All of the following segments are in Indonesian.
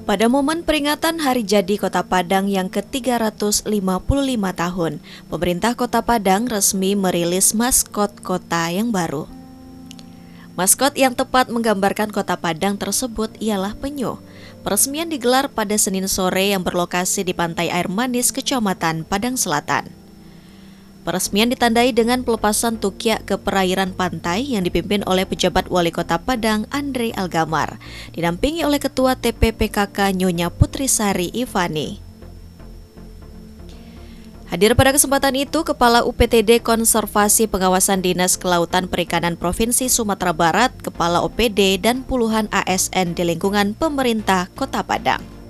Pada momen peringatan Hari Jadi Kota Padang yang ke-355 tahun, pemerintah Kota Padang resmi merilis maskot kota yang baru. Maskot yang tepat menggambarkan Kota Padang tersebut ialah penyu. Peresmian digelar pada Senin sore yang berlokasi di Pantai Air Manis, Kecamatan Padang Selatan. Peresmian ditandai dengan pelepasan tukiak ke perairan pantai yang dipimpin oleh pejabat Wali Kota Padang Andre Algamar, didampingi oleh Ketua TPPKK Nyonya Putrisari Ivani. Hadir pada kesempatan itu Kepala UPTD Konservasi Pengawasan Dinas Kelautan Perikanan Provinsi Sumatera Barat, Kepala OPD, dan puluhan ASN di lingkungan pemerintah Kota Padang.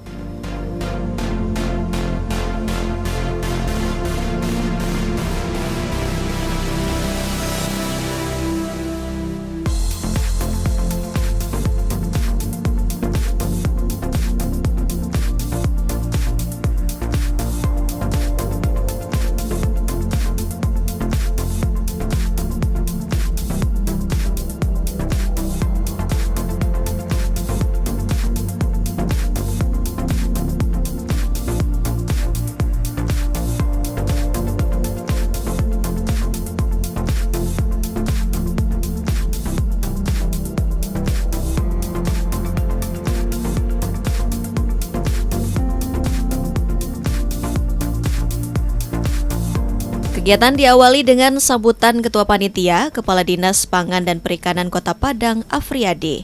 Kegiatan diawali dengan sambutan Ketua Panitia, Kepala Dinas Pangan dan Perikanan Kota Padang, Afriyadi.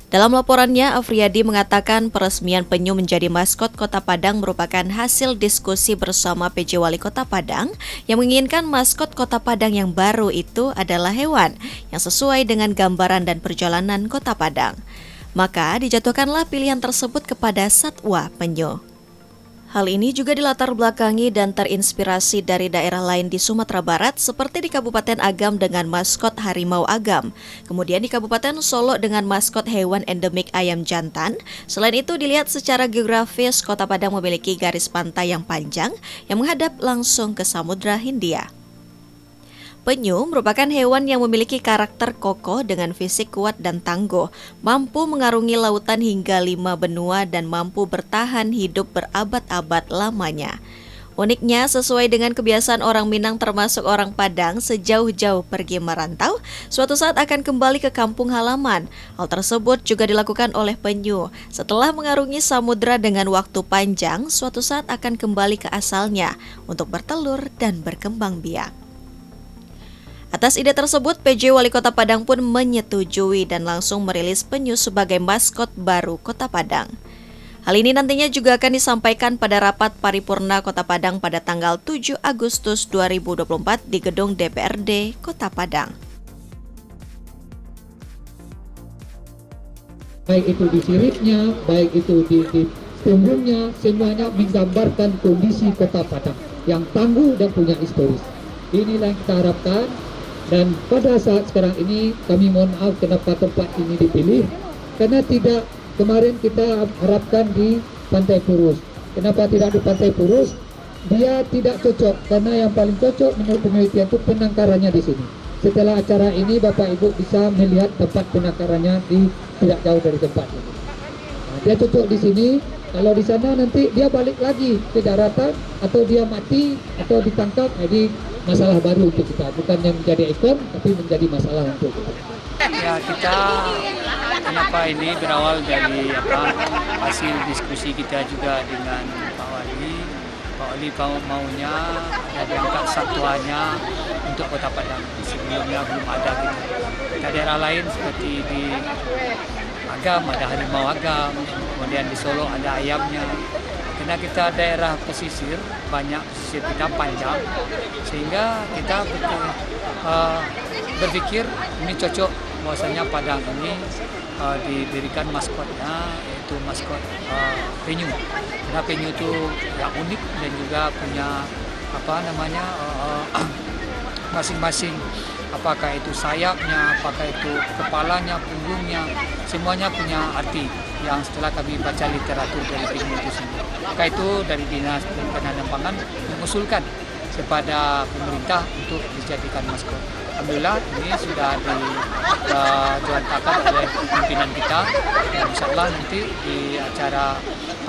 Dalam laporannya, Afriyadi mengatakan peresmian penyu menjadi maskot Kota Padang merupakan hasil diskusi bersama PJ Wali Kota Padang yang menginginkan maskot Kota Padang yang baru itu adalah hewan yang sesuai dengan gambaran dan perjalanan Kota Padang. Maka dijatuhkanlah pilihan tersebut kepada satwa penyu. Hal ini juga dilatar belakangi dan terinspirasi dari daerah lain di Sumatera Barat seperti di Kabupaten Agam dengan maskot harimau Agam. Kemudian di Kabupaten Solo dengan maskot hewan endemik ayam jantan. Selain itu dilihat secara geografis Kota Padang memiliki garis pantai yang panjang yang menghadap langsung ke Samudra Hindia. Penyu merupakan hewan yang memiliki karakter kokoh dengan fisik kuat dan tangguh, mampu mengarungi lautan hingga 5 benua dan mampu bertahan hidup berabad-abad lamanya. Uniknya, sesuai dengan kebiasaan orang Minang termasuk orang Padang sejauh-jauh pergi merantau, suatu saat akan kembali ke kampung halaman. Hal tersebut juga dilakukan oleh penyu. Setelah mengarungi samudra dengan waktu panjang, suatu saat akan kembali ke asalnya untuk bertelur dan berkembang biak. Atas ide tersebut, PJ Wali Kota Padang pun menyetujui dan langsung merilis penyu sebagai maskot baru Kota Padang. Hal ini nantinya juga akan disampaikan pada rapat paripurna Kota Padang pada tanggal 7 Agustus 2024 di gedung DPRD Kota Padang. Baik itu di siripnya, baik itu di punggungnya, semuanya menggambarkan kondisi Kota Padang yang tangguh dan punya historis. Inilah yang kita harapkan. Dan pada saat sekarang ini kami mohon maaf kenapa tempat ini dipilih, karena tidak kemarin kita harapkan di Pantai Purus. Kenapa tidak di Pantai Purus? Dia tidak cocok karena yang paling cocok menurut penelitian itu penangkarannya di sini. Setelah acara ini Bapak Ibu bisa melihat tempat penangkarannya di tidak jauh dari tempat ini. Nah, dia cocok di sini. Kalau di sana nanti dia balik lagi ke daratan atau dia mati atau ditangkap, jadi masalah baru untuk kita, bukan yang menjadi ikon tapi menjadi masalah untuk kita. Ya, kita kenapa ini berawal dari hasil diskusi kita juga dengan Pak Wali. Pak Wali maunya ada diangkat satwanya untuk Kota Padang. Sebelumnya belum ada gitu. Di daerah lain seperti di Agam ada harimau Agam, kemudian di Solo ada ayamnya. Karena kita daerah pesisir, banyak pesisir kita panjang, sehingga kita betul berpikir ini cocok bahwasanya Padang ini diberikan maskotnya, yaitu maskot penyu. Karena penyu itu yang unik dan juga punya masing-masing, apakah itu sayapnya, apakah itu kepalanya, punggungnya, semuanya punya arti yang setelah kami baca literatur dari penyu itu sendiri. Maka itu dari Dinas Perikanan dan Pangan mengusulkan kepada pemerintah untuk dijadikan maskot. Alhamdulillah ini sudah dijuantakan oleh pimpinan kita, dan insyaallah nanti di acara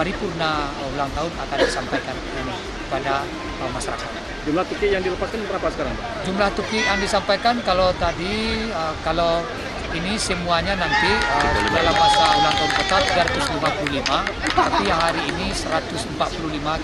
paripurna ulang tahun akan disampaikan ini kepada masyarakat. Jumlah tuki yang dilepaskan berapa sekarang, Pak? Jumlah tuki yang disampaikan kalau tadi kalau ini semuanya nanti dalam masa ulang tahun kota 355, tapi yang hari ini 145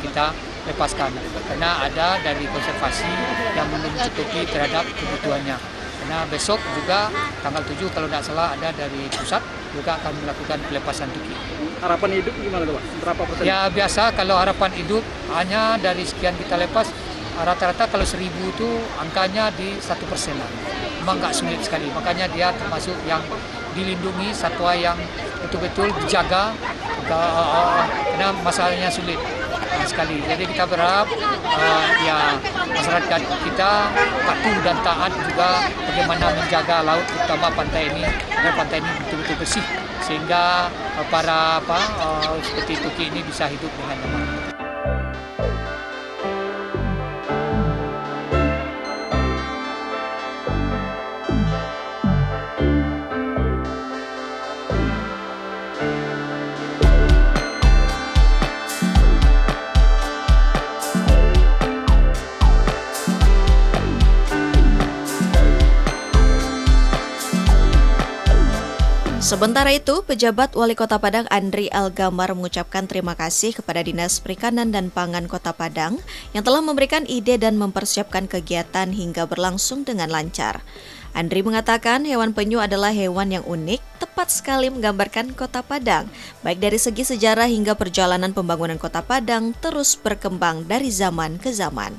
kita lepaskan karena ada dari konservasi yang belum mencukupi terhadap kebutuhannya. Karena besok juga tanggal 7 kalau tidak salah ada dari pusat juga akan melakukan pelepasan tuki. Harapan hidup gimana, Pak? Berapa persen? Ya biasa kalau harapan hidup hanya dari sekian kita lepas rata-rata kalau 1000 itu angkanya di 1% lah. Memang nggak sulit sekali, makanya dia termasuk yang dilindungi, satwa yang betul-betul dijaga karena masalahnya sulit sekali. Jadi kita berharap ya masyarakat kita patuh dan taat juga bagaimana menjaga laut, terutama pantai ini, agar pantai ini betul-betul bersih sehingga para seperti tuki ini bisa hidup dengan nyaman. Sementara itu, pejabat Wali Kota Padang Andri Algamar mengucapkan terima kasih kepada Dinas Perikanan dan Pangan Kota Padang yang telah memberikan ide dan mempersiapkan kegiatan hingga berlangsung dengan lancar. Andri mengatakan hewan penyu adalah hewan yang unik, tepat sekali menggambarkan Kota Padang, baik dari segi sejarah hingga perjalanan pembangunan Kota Padang terus berkembang dari zaman ke zaman.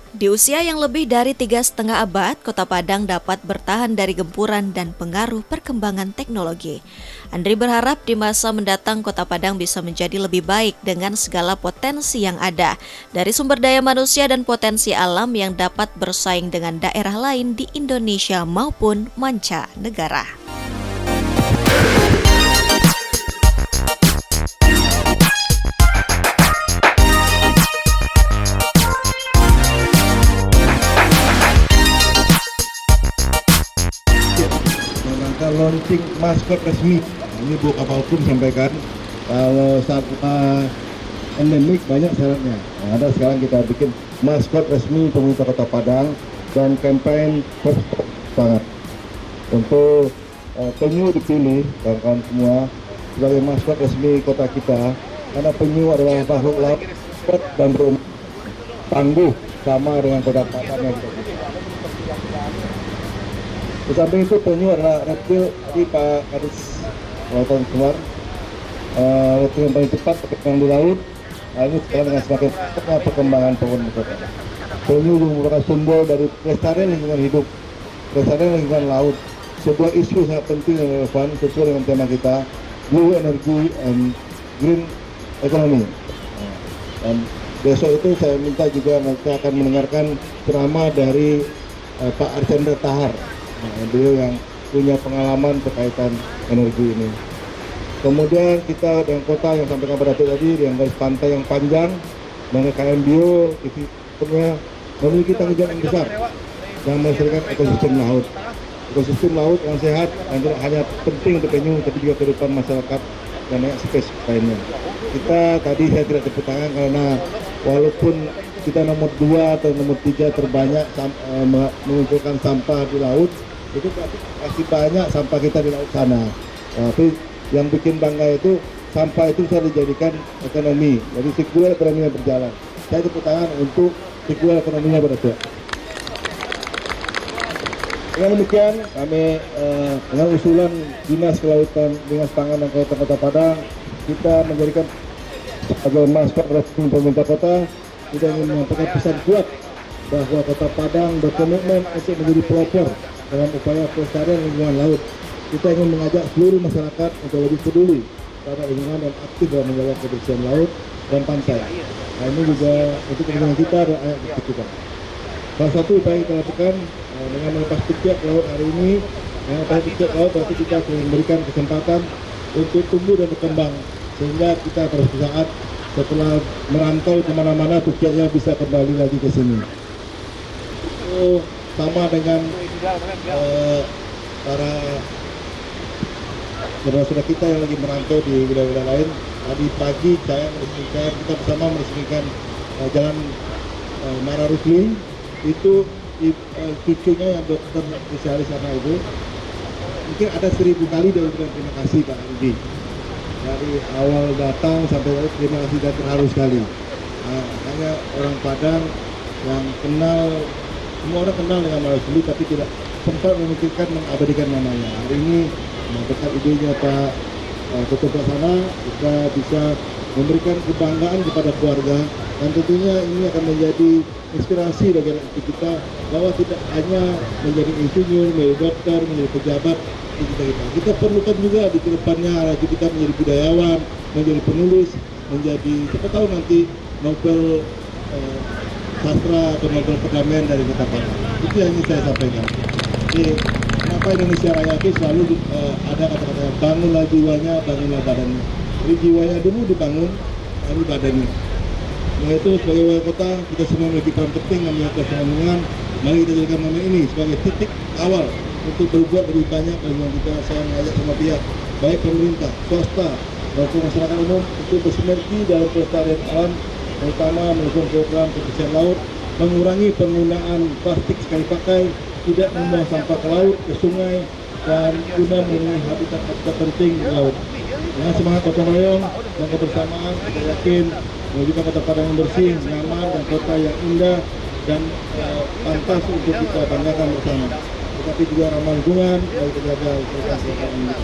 Di usia yang lebih dari 3,5 abad, Kota Padang dapat bertahan dari gempuran dan pengaruh perkembangan teknologi. Andri berharap di masa mendatang Kota Padang bisa menjadi lebih baik dengan segala potensi yang ada, dari sumber daya manusia dan potensi alam yang dapat bersaing dengan daerah lain di Indonesia maupun mancanegara. Launching maskot resmi. Ini Bu Kapal Hukum sampaikan kalau satwa endemik banyak syaratnya. Nah, ada sekarang kita bikin maskot resmi pemerintah Kota Padang dan campaign first stop sangat untuk penyu dipilih kawan-kawan semua sebagai maskot resmi kota kita karena penyu adalah makhluk laut dan berumur tangguh sama dengan Kota Padang yang kita pilih. Di samping itu penyu adalah reptil tadi Pak Kadis Lautan keluar reptil yang paling cepat berkembang di laut. Ini sekarang dengan semakin cepatnya perkembangan penyu. Penyu merupakan simbol dari kelestarian lingkungan hidup, kelestarian lingkungan laut. Sebuah isu sangat penting dan relevan sesuai dengan tema kita, Blue Energy and Green Economy. Dan besok itu saya minta juga nanti akan mendengarkan ceramah dari Pak Archandra Tahar. Beliau yang punya pengalaman berkaitan energi ini. Kemudian kita dengan kota yang sampaikan pada tadi dengan garis pantai yang panjang dengan KMBio punya memiliki tanggung jawab yang besar dalam melestarikan ekosistem laut. Ekosistem laut yang sehat dan tidak hanya penting untuk penyu tapi juga kehidupan masyarakat dan banyak spesies lainnya. Kita tadi saya tidak tepuk tangan karena walaupun kita nomor 2 atau nomor 3 terbanyak mengumpulkan sampah di laut, itu pasti banyak sampah kita di laut sana. Tapi yang bikin bangga itu sampah itu bisa dijadikan ekonomi. Jadi sirkular ekonominya berjalan. Saya tepuk tangan untuk sirkular ekonominya berjalan. Dengan demikian kami dengan usulan Dinas Kelautan, Dinas Pangan dan Kelautan Kota Padang, kita menjadikan sebagai maskot resmi pemerintah kota. Kita ingin menyampaikan pesan kuat bahwa Kota Padang berkomitmen untuk menjadi pelopor dalam upaya pelestarian lingkungan laut. Kita ingin mengajak seluruh masyarakat untuk lebih peduli pada lingkungan dan aktif dalam menjaga kebersihan laut dan pantai. Nah, ini juga untuk kepentingan kita dan ayat kita. Salah satu upaya kita lakukan dengan melepas tiket laut hari ini, dengan melepas tiket laut berarti kita akan memberikan kesempatan untuk tumbuh dan berkembang sehingga kita pada suatu saat setelah merantau kemana-mana tiketnya bisa kembali lagi ke sini. Itu sama dengan para saudara-saudara kita yang lagi merantau di wilayah-wilayah lain, Tadi pagi kita bersama meresmikan Jalan Mara Rusli. Itu cucunya yang dokter spesialis anak itu mungkin ada 1000 kali dia bilang terima kasih Pak Andi. Dari awal datang sampai terima kasih dan terharu sekali. Hanya orang Padang yang kenal, semua orang kenal dengan Mara Rusli tapi tidak sempat memikirkan mengabadikan namanya. Hari ini berkat idenya Pak Ketua Pelaksana kita bisa memberikan kebanggaan kepada keluarga, dan tentunya ini akan menjadi inspirasi bagi anak kita bahwa tidak hanya menjadi insinyur, menjadi dokter, menjadi pejabat kita perlukan juga di kedepannya lagi kita menjadi budayawan, menjadi penulis, menjadi siapa tahu nanti Nobel sastra atau Nobel perdamaian dari Kota Padang. Itu yang ingin saya sampaikan. Jadi, kenapa Indonesia Raya itu selalu ada kata-kata bangunlah jiwanya, bangunlah badannya. Jadi jiwanya dulu dibangun, lalu badannya. Nah itu sebagai wali kota kita semua memiliki peran penting namanya kesinambungan. Mari kita jadikan momen ini sebagai titik awal untuk berbuat lebih banyak dengan kita. Saya mengajak semua pihak, baik pemerintah, swasta, maupun masyarakat umum untuk bersinergi dalam pelestarian alam, terutama mendukung program kebersihan laut, mengurangi penggunaan plastik sekali pakai, tidak membuang sampah ke laut, ke sungai, dan guna memenuhi habitat-habitat penting di laut. Dengan semangat gotong royong dan kebersamaan, kita yakin mewujudkan Kota Padang yang bersih, nyaman, dan kota yang indah dan pantas untuk kita banggakan bersama. Tetapi juga ramah lingkungan, kalau kita jaga kesehatan ini.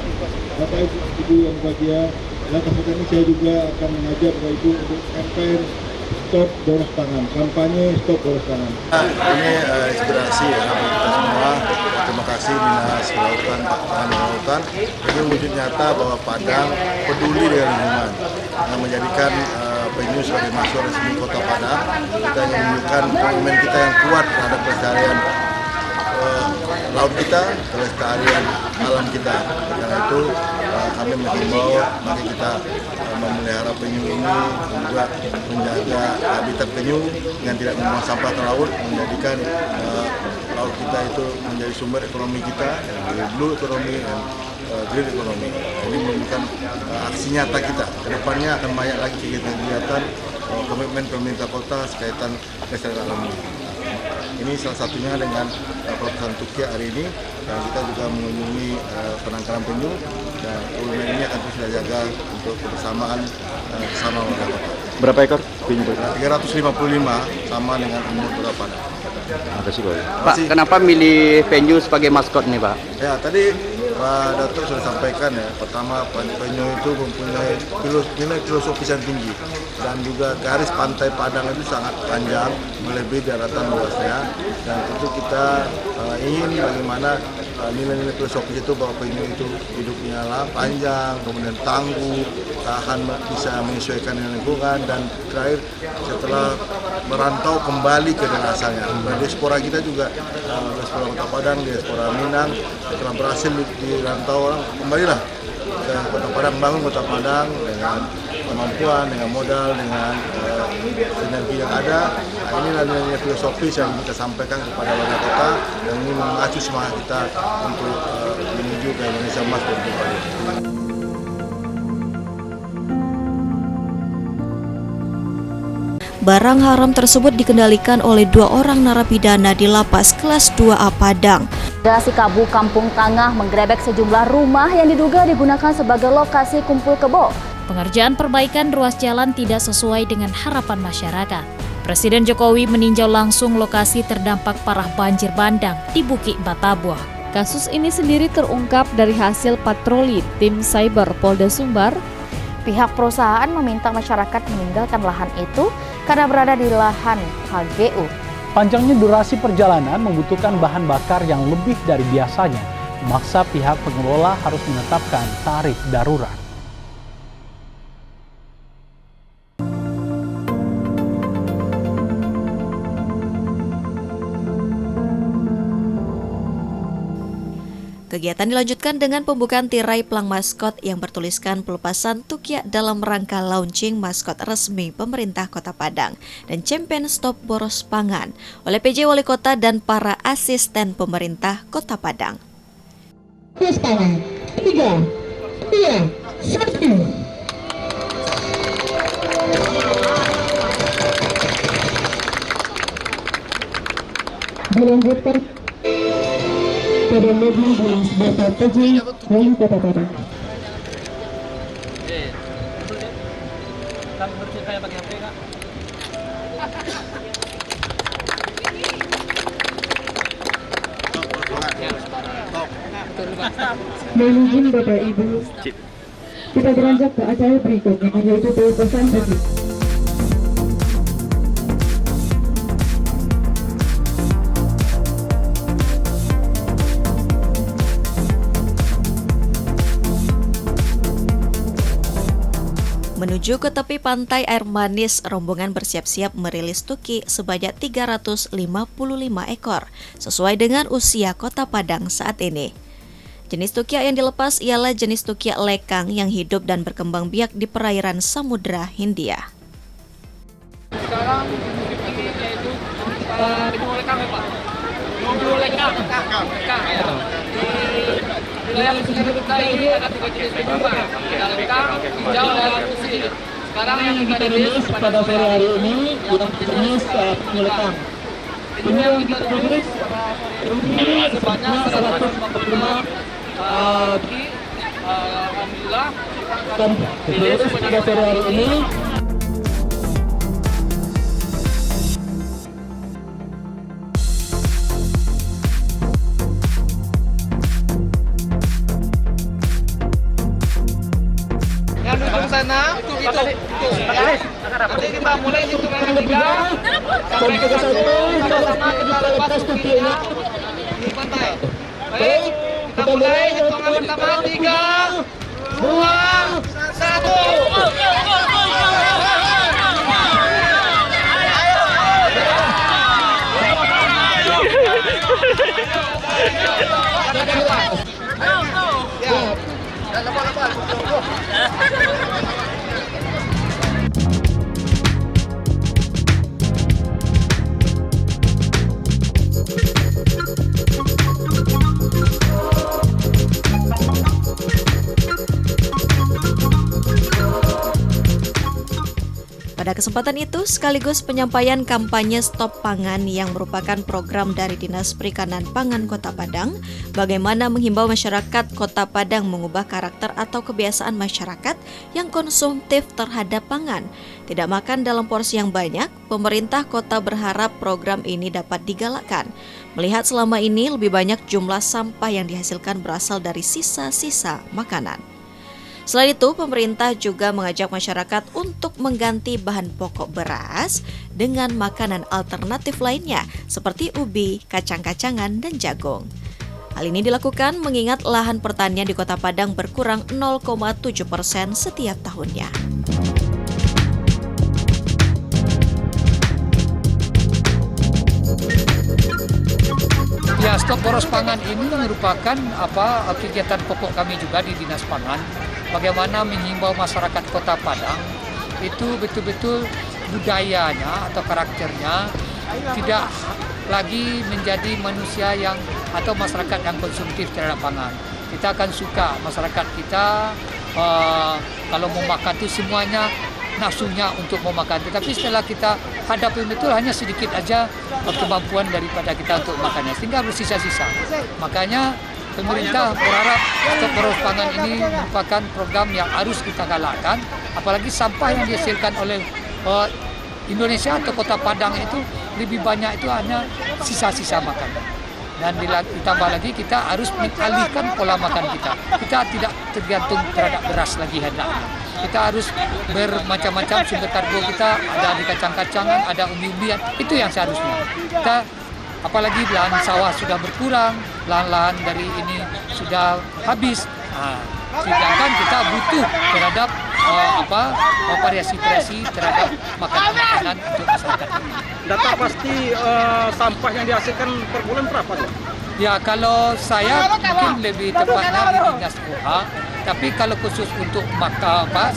Bapak Ibu yang bahagia, dalam kesempatan ini saya juga akan mengajak Bapak Ibu untuk campaign Stop Boros Pangan, kampanye Stop Boros Pangan. Ini inspirasi ya bagi kita semua. Terima kasih Dinas Kelautan, Pangan dan Lautan. Ini wujud nyata bahwa Padang peduli dengan lingkungan, yang menjadikan Penyu sebagai masuk resmi Kota Padang. Kita menunjukkan komitmen kita yang kuat terhadap pelestarian laut kita, kelestarian alam kita. Karena itu kami menghimbau mari kita memelihara penyu ini dan juga menjaga habitat penyu yang tidak membuang sampah ke laut, menjadikan laut kita itu menjadi sumber ekonomi kita, dari blue ekonomi dan green ekonomi. Ini menunjukkan aksi nyata kita. Kedepannya akan banyak lagi kegiatan komitmen pemerintah kota sekaitan kelestarian alam ini. Ini salah satunya dengan pelaksanaan Tukia hari ini, dan kita juga mengunjungi penangkaran penyu, dan komitmen ini akan terus kita jaga untuk kebersamaan bersama warga kota. Berapa ekor penyu? 355 sama dengan umur Kota Padang. Terima kasih Pak. Kenapa milih penyu sebagai maskot nih Pak? Ya tadi Pak Datuk sudah sampaikan ya, pertama penyu itu mempunyai nilai filosofis yang tinggi, dan juga garis pantai Padang itu sangat panjang, melebihi daratan luasnya, dan tentu kita ingin bagaimana nilai-nilai filosofis itu bahwa penyu itu hidupnya panjang, kemudian tangguh, tahan, bisa menyesuaikan dengan lingkungan, dan terakhir setelah merantau kembali ke daerah asalnya. Diaspora kita juga, diaspora Kota Padang, diaspora Minang, setelah berhasil dirantau orang, kembalilah ke Kota Padang, bangun Kota Padang dengan kemampuan, dengan modal, dengan sinergi yang ada. Nah, inilah nilai filosofis yang kita sampaikan kepada warga kota, dan ini mengacu semangat kita untuk menuju ke Indonesia Emas 2045. Barang haram tersebut dikendalikan oleh 2 orang narapidana di Lapas Kelas 2A Padang. Generasi Kabu Kampung Tangah menggerebek sejumlah rumah yang diduga digunakan sebagai lokasi kumpul kebo. Pengerjaan perbaikan ruas jalan tidak sesuai dengan harapan masyarakat. Presiden Jokowi meninjau langsung lokasi terdampak parah banjir bandang di Bukit Batabuah. Kasus ini sendiri terungkap dari hasil patroli tim Cyber Polda Sumbar. Pihak perusahaan meminta masyarakat meninggalkan lahan itu karena berada di lahan HGU. Panjangnya durasi perjalanan membutuhkan bahan bakar yang lebih dari biasanya, memaksa pihak pengelola harus menetapkan tarif darurat. Kegiatan dilanjutkan dengan pembukaan tirai pelang maskot yang bertuliskan pelepasan Tukia dalam rangka launching maskot resmi pemerintah Kota Padang dan campaign Stop Boros Pangan oleh PJ Wali Kota dan para asisten pemerintah Kota Padang. Boros Pangan, 3, 2, 1. Dilanjutkan pada mobil Dinas BPTJ Hulu Kota Padang. Mohon izin Bapak Ibu, kita beranjak ke acara berikutnya, yaitu pesan bagi. Menuju ke tepi pantai air manis, rombongan bersiap-siap merilis tuki sebanyak 355 ekor, sesuai dengan usia Kota Padang saat ini. Jenis tukia yang dilepas ialah jenis tukia lekang yang hidup dan berkembang biak di perairan Samudra Hindia. Sekarang yaitu lekang ya Pak? Lekang. Di wilayah pesisir kita ini ada 3 jenis penyu, ada lekang, hijau, dan putih. Sekarang yang kita rilis pada sore hari ini yang jenis penyu lekang. Penyu yang kita rilis sebanyak 145 alhamdulillah dan rilis pada sore hari ini. Yang di ujung sana itu. Nanti kita mulai hitungan ketiga sampai ke 1 sama kita lepas tukinya di pantai. Baik, kita mulai hitungan pertama 3, 2, 1. Pada kesempatan itu, sekaligus penyampaian kampanye Stop Pangan yang merupakan program dari Dinas Perikanan Pangan Kota Padang, bagaimana menghimbau masyarakat Kota Padang mengubah karakter atau kebiasaan masyarakat yang konsumtif terhadap pangan. Tidak makan dalam porsi yang banyak, pemerintah kota berharap program ini dapat digalakkan. Melihat selama ini lebih banyak jumlah sampah yang dihasilkan berasal dari sisa-sisa makanan. Selain itu, pemerintah juga mengajak masyarakat untuk mengganti bahan pokok beras dengan makanan alternatif lainnya seperti ubi, kacang-kacangan, dan jagung. Hal ini dilakukan mengingat lahan pertanian di Kota Padang berkurang 0,7% setiap tahunnya. Ya, Stop Boros Pangan ini merupakan kegiatan pokok kami juga di Dinas Pangan. Bagaimana menghimbau masyarakat Kota Padang itu betul-betul budayanya atau karakternya tidak lagi menjadi manusia yang atau masyarakat yang konsumtif terhadap pangan. Kita akan suka masyarakat kita kalau mau makan itu semuanya nafsunya untuk mau makan. Tetapi setelah kita hadapi betul hanya sedikit aja kemampuan daripada kita untuk makannya, sehingga bersisa-sisa. Makanya pemerintah berharap Stop Boros Pangan ini merupakan program yang harus kita galakkan, apalagi sampah yang dihasilkan oleh Indonesia atau Kota Padang itu lebih banyak itu hanya sisa-sisa makanan. Dan ditambah lagi kita harus mengalihkan pola makan kita. Kita tidak tergantung terhadap beras lagi hendaknya. Kita harus bermacam-macam sumber karbo kita, ada di kacang-kacangan, ada umbi-umbian, itu yang seharusnya. Kita apalagi lahan sawah sudah berkurang, lahan-lahan dari ini sudah habis. Sedangkan kita butuh terhadap variasi-variasi terhadap makanan-makanan untuk masyarakat. Data pasti sampah yang dihasilkan per bulan berapa tuh? Ya, kalau saya mungkin lebih tepatnya di Dinas OHA, tapi kalau khusus untuk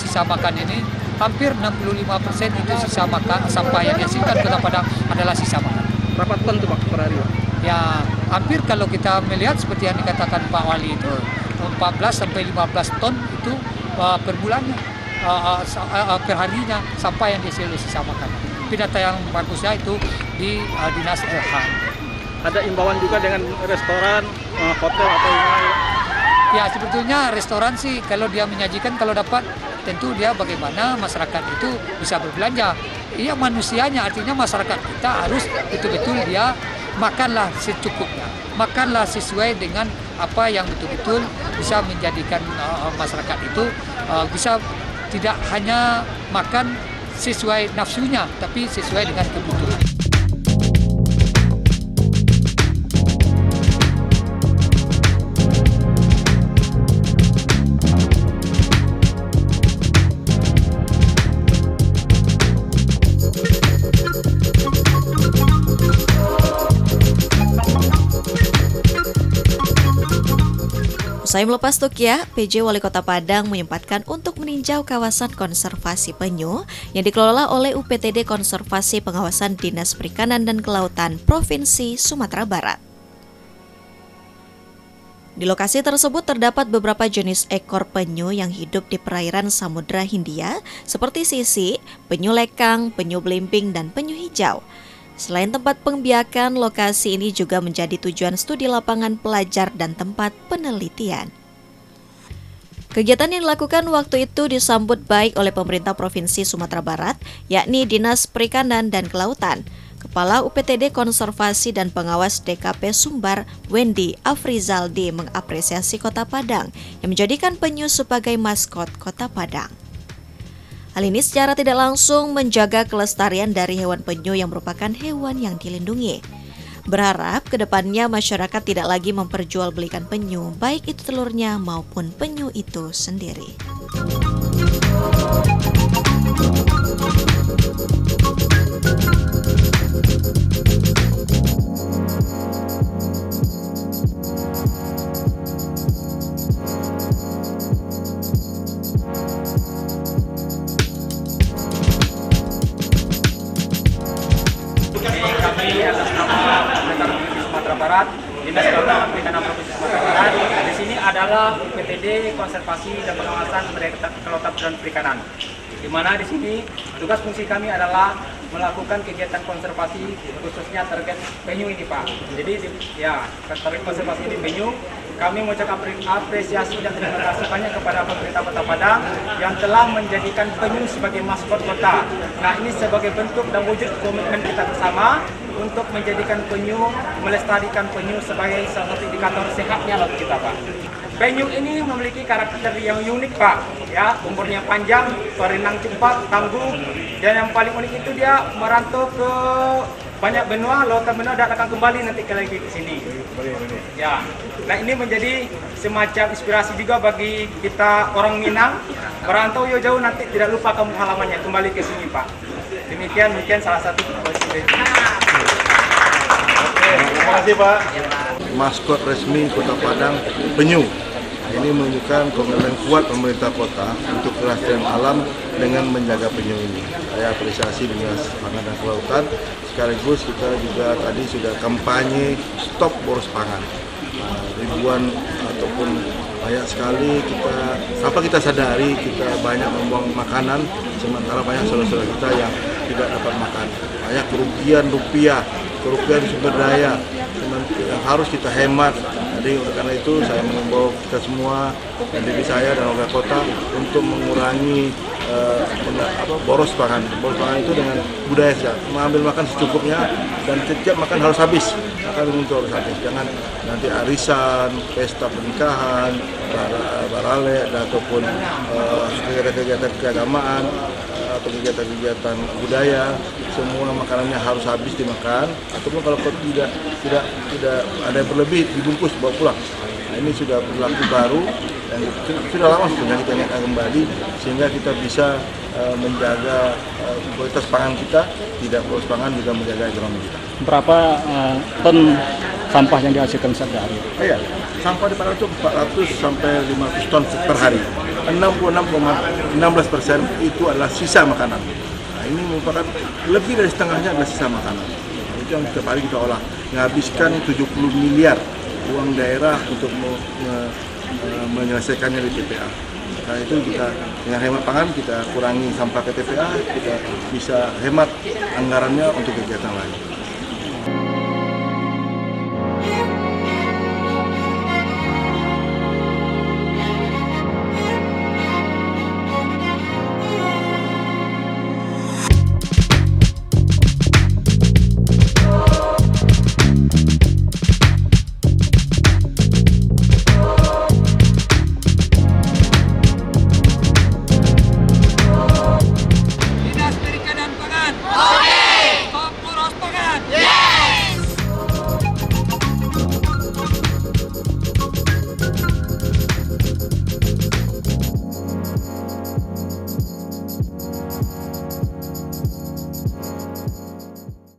sisa makan ini hampir 65% itu sisa makan, sampah yang dihasilkan Kota Padang adalah sisa makan. Berapa ton tuh Pak per hari? Ya, hampir kalau kita melihat seperti yang dikatakan Pak Wali itu 14 sampai 15 ton itu per bulannya, per harinya sampah yang dihasilkan sisa makan. Tapi data yang bagusnya itu di Dinas OHA. ada imbauan juga dengan restoran, hotel atau gimana? Ya sebetulnya restoran sih kalau dia menyajikan kalau dapat tentu dia bagaimana masyarakat itu bisa berbelanja. Iya manusianya artinya masyarakat kita harus betul-betul dia makanlah secukupnya, makanlah sesuai dengan apa yang betul-betul bisa menjadikan masyarakat itu bisa tidak hanya makan sesuai nafsunya tapi sesuai dengan kebutuhan. Usai melepas tukyah, PJ Wali Kota Padang menyempatkan untuk meninjau kawasan konservasi penyu yang dikelola oleh UPTD Konservasi Pengawasan Dinas Perikanan dan Kelautan Provinsi Sumatera Barat. Di lokasi tersebut terdapat beberapa jenis ekor penyu yang hidup di perairan Samudra Hindia seperti sisik, penyu lekang, penyu belimbing, dan penyu hijau. Selain tempat pembiakan, lokasi ini juga menjadi tujuan studi lapangan pelajar dan tempat penelitian. Kegiatan yang dilakukan waktu itu disambut baik oleh pemerintah Provinsi Sumatera Barat, yakni Dinas Perikanan dan Kelautan. Kepala UPTD Konservasi dan Pengawas DKP Sumbar, Wendy Afrizaldi, mengapresiasi Kota Padang yang menjadikan penyu sebagai maskot Kota Padang. Hal ini secara tidak langsung menjaga kelestarian dari hewan penyu yang merupakan hewan yang dilindungi. Berharap kedepannya masyarakat tidak lagi memperjualbelikan penyu, baik itu telurnya maupun penyu itu sendiri. Kami atas nama Pemerintah Provinsi Sumatera Barat, Dinas Kelautan Perikanan Provinsi Sumatera Barat. Di sini adalah UPTD Konservasi dan Pengawasan Kelautan dan Perikanan. Di mana di sini tugas fungsi kami adalah melakukan kegiatan konservasi khususnya terkait penyu ini, Pak. Jadi terkait konservasi ini penyu, kami mengucapkan apresiasi dan terima kasih banyak kepada pemerintah Kota Padang yang telah menjadikan penyu sebagai maskot kota. Nah, ini sebagai bentuk dan wujud komitmen kita bersama untuk menjadikan penyu, melestarikan penyu sebagai salah satu indikator sehatnya laut kita, Pak. Penyu ini memiliki karakter yang unik, Pak. Ya, umurnya panjang, berenang cepat, tangguh, dan yang paling unik itu dia merantau ke banyak benua, lautan benua, dan akan kembali nanti lagi ke sini. Ya, nah ini menjadi semacam inspirasi juga bagi kita orang Minang, merantau jauh-jauh nanti tidak lupa kampung halamannya, kembali ke sini, Pak. Demikian mungkin salah satu presiden. Terima kasih, Pak. Maskot resmi Kota Padang penyu. Ini menunjukkan komitmen kuat pemerintah kota untuk kelestarian alam dengan menjaga penyu ini. Saya apresiasi Dinas Pangan dan Kelautan. Sekaligus kita juga tadi sudah kampanye stop boros pangan. Ribuan ataupun banyak sekali tanpa kita sadari kita banyak membuang makanan, sementara banyak saudara-saudara kita yang tidak dapat makan. Banyak kerugian rupiah, kerugian sumber daya yang harus kita hemat. Jadi karena itu saya mengimbau kita semua, diri saya dan warga kota untuk mengurangi boros pangan. Boros pangan itu dengan budaya saja, mengambil makan secukupnya dan setiap makan harus habis. Makan untuk harus habis. Jangan nanti arisan, pesta pernikahan, barale ataupun kegiatan keagamaan atau kegiatan budaya, semua makanannya harus habis dimakan, ataupun kalau tidak ada yang berlebih dibungkus bawa pulang. Nah, ini sudah berlaku baru dan sudah lama sebenarnya kita ingatkan kembali sehingga kita bisa menjaga kualitas pangan kita, tidak boros pangan, juga menjaga ekonomi kita. Berapa ton sampah yang dihasilkan sehari? Iya, sampah di Padang itu 400 sampai 500 ton per hari. 66,16% itu adalah sisa makanan. Nah, ini merupakan lebih dari setengahnya adalah sisa makanan. Nah, itu yang setiap hari kita olah. Menghabiskan 70 miliar uang daerah untuk menyelesaikannya di TPA. Karena itu kita dengan hemat pangan kita kurangi sampah ke TPA, kita bisa hemat anggarannya untuk kegiatan lain.